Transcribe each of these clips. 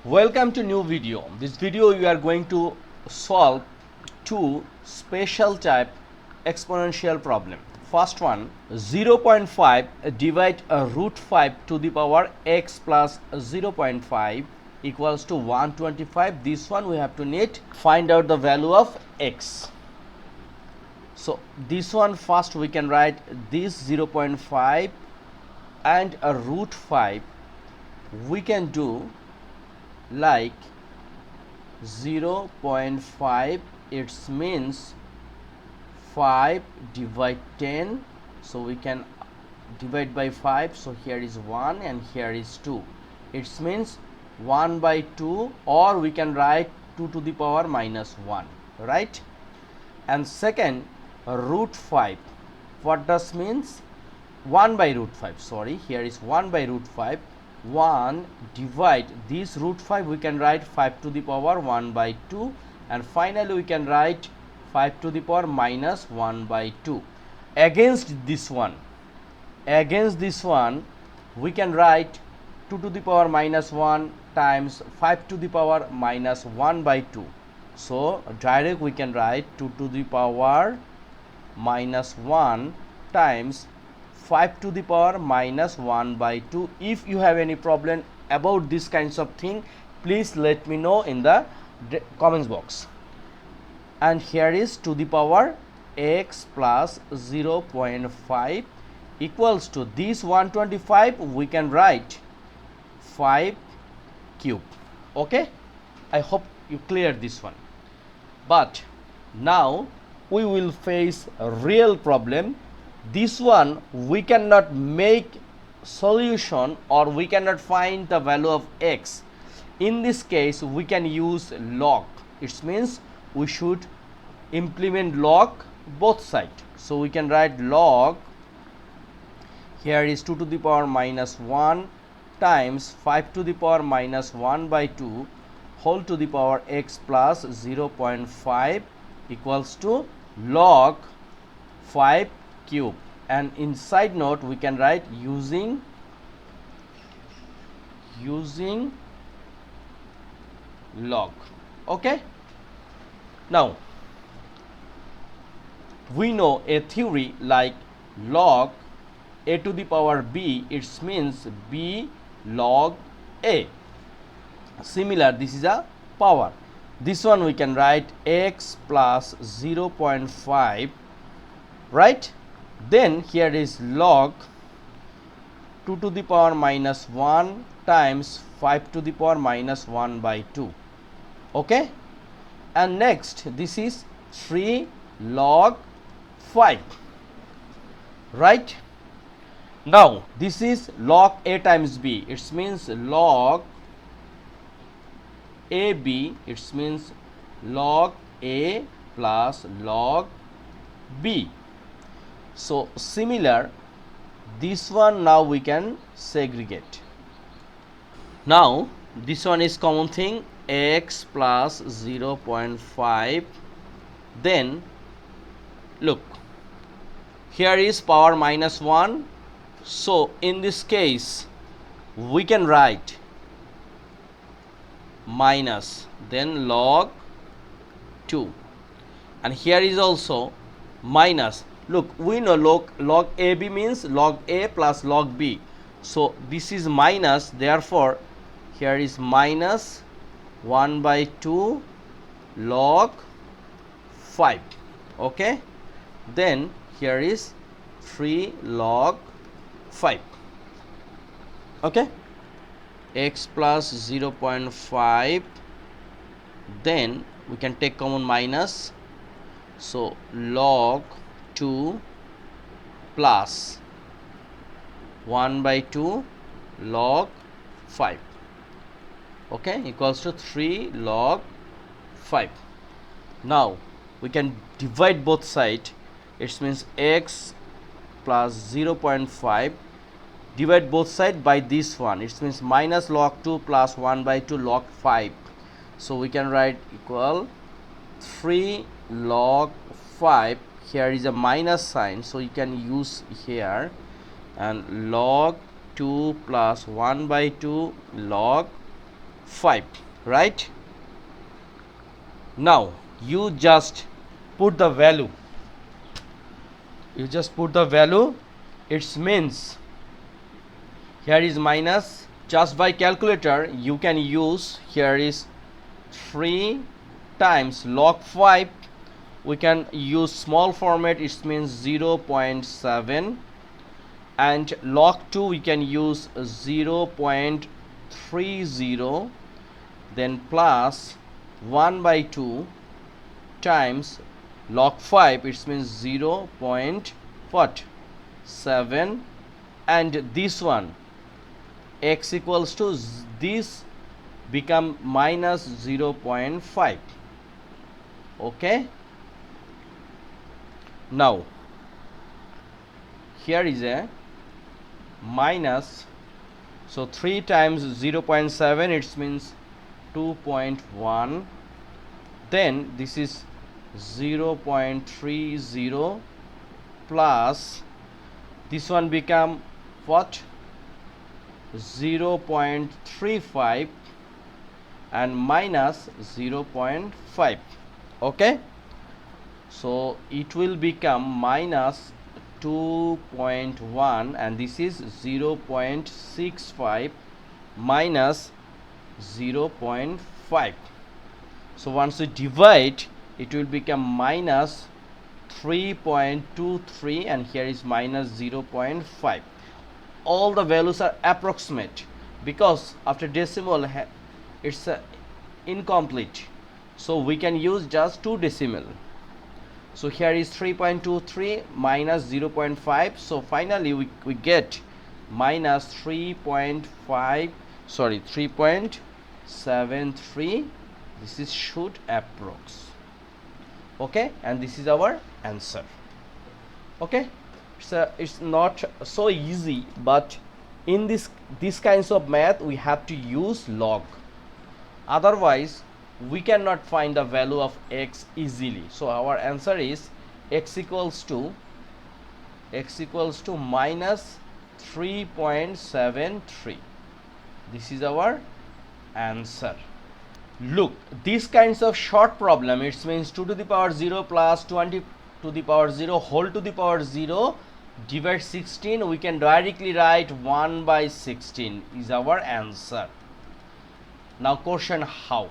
Welcome to new video. This video we are going to solve two special type exponential problem. First one, 0.5 divide root 5 to the power x plus 0.5 equals to 125. This one we have to need find out the value of x. So this one first we can write this 0.5 and a root 5 we can do like 0.5, it means 5 divide 10, so we can divide by 5, so here is 1 and here is 2, it means 1 by 2, or we can write 2 to the power minus 1, right? And second, root 5, what does means 1 by root 5, sorry, here is 1 by root 5, 1 divide this root 5, we can write 5 to the power 1 by 2, and finally we can write 5 to the power minus 1 by 2. Against this one we can write 2 to the power minus 1 times 5 to the power minus 1 by 2. So direct we can write 2 to the power minus 1 times 5 to the power minus 1 by 2. If you have any problem about this kinds of thing, please let me know in the comments box. And here is to the power x plus 0.5 equals to this 125, we can write 5 cube. Okay, I hope you clear this one. But now we will face a real problem. This one we cannot make solution, or we cannot find the value of x. In this case we can use log. It means we should implement log both sides. So we can write log, here is 2 to the power minus 1 times 5 to the power minus 1 by 2 whole to the power x plus 0.5 equals to log 5 cube, and inside note we can write using log. Okay, now we know a theory like log a to the power b, it means b log a. Similar, this is a power. This one we can write x plus 0.5, right? Then here is log 2 to the power minus 1 times 5 to the power minus 1 by 2. Okay, and next this is 3 log 5, right? Now this is log a times b, it means log ab, it means log a plus log b. So similar, this one now we can segregate. Now this one is common thing, x plus 0.5. Then look, here is power minus 1. So in this case we can write minus, then log 2, and here is also minus. Look, we know log ab means log a plus log b, so this is minus, therefore here is minus 1 by 2 log 5. Okay, then here is 3 log 5. Okay, x plus 0.5, then we can take common minus, so log 2 plus 1 by 2 log 5, okay, equals to 3 log 5. Now we can divide both sides, it means x plus 0.5, divide both sides by this one, it means minus log 2 plus 1 by 2 log 5. So we can write equal 3 log 5, here is a minus sign, so you can use here, and log 2 plus 1 by 2 log 5, right? Now you just put the value. It means here is minus. Just by calculator you can use, here is 3 times log 5. We can use small format, it means 0.7, and log 2 we can use 0.30, then plus 1 by 2 times log 5, it means 0.7, and this one x equals to this become minus 0.5. okay, now here is a minus, so 3 times 0.7, it means 2.1, then this is 0.30 plus this one become what, 0.35 and minus 0.5. okay, so it will become minus 2.1 and this is 0.65 minus 0.5. so once we divide, it will become minus 3.23 and here is minus 0.5. all the values are approximate because after decimal it's incomplete, so we can use just 2 decimal. so here is 3.23 minus 0.5, so finally we get minus 3.73. this is should approx. okay, and this is our answer. okay, so it's not so easy, but in this kinds of math we have to use log, otherwise we cannot find the value of x easily. so our answer is x equals to minus 3.73. this is our answer. Look, these kinds of short problem, it means 2 to the power 0 plus 20 to the power 0 whole to the power 0 divide 16, we can directly write 1 by 16 is our answer. Now question how?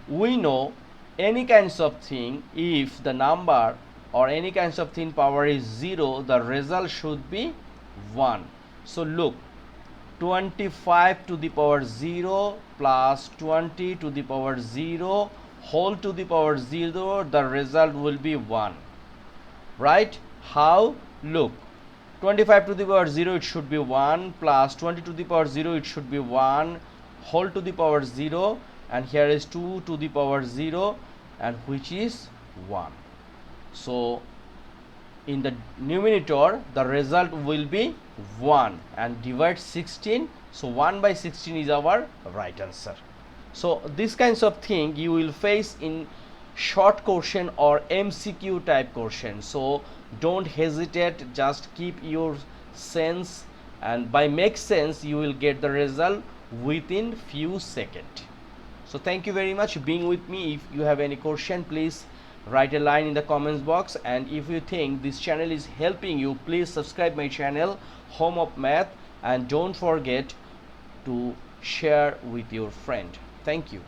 We know any kinds of thing, if the number or any kinds of thing power is 0, the result should be 1. so look, 25 to the power 0 plus 20 to the power 0 whole to the power 0, the result will be 1, right? How? Look, 25 to the power 0 it should be 1 plus 20 to the power 0 it should be 1 whole to the power 0, and here is 2 to the power 0 and which is 1. so in the numerator the result will be 1 and divide 16, so 1 by 16 is our right answer. so these kinds of thing you will face in short question or MCQ type question, so don't hesitate, just keep your sense, and by make sense you will get the result within few seconds. so thank you very much being with me. if you have any question, please write a line in the comments box, and if you think this channel is helping you, please subscribe my channel Home of Math, and don't forget to share with your friend. Thank you.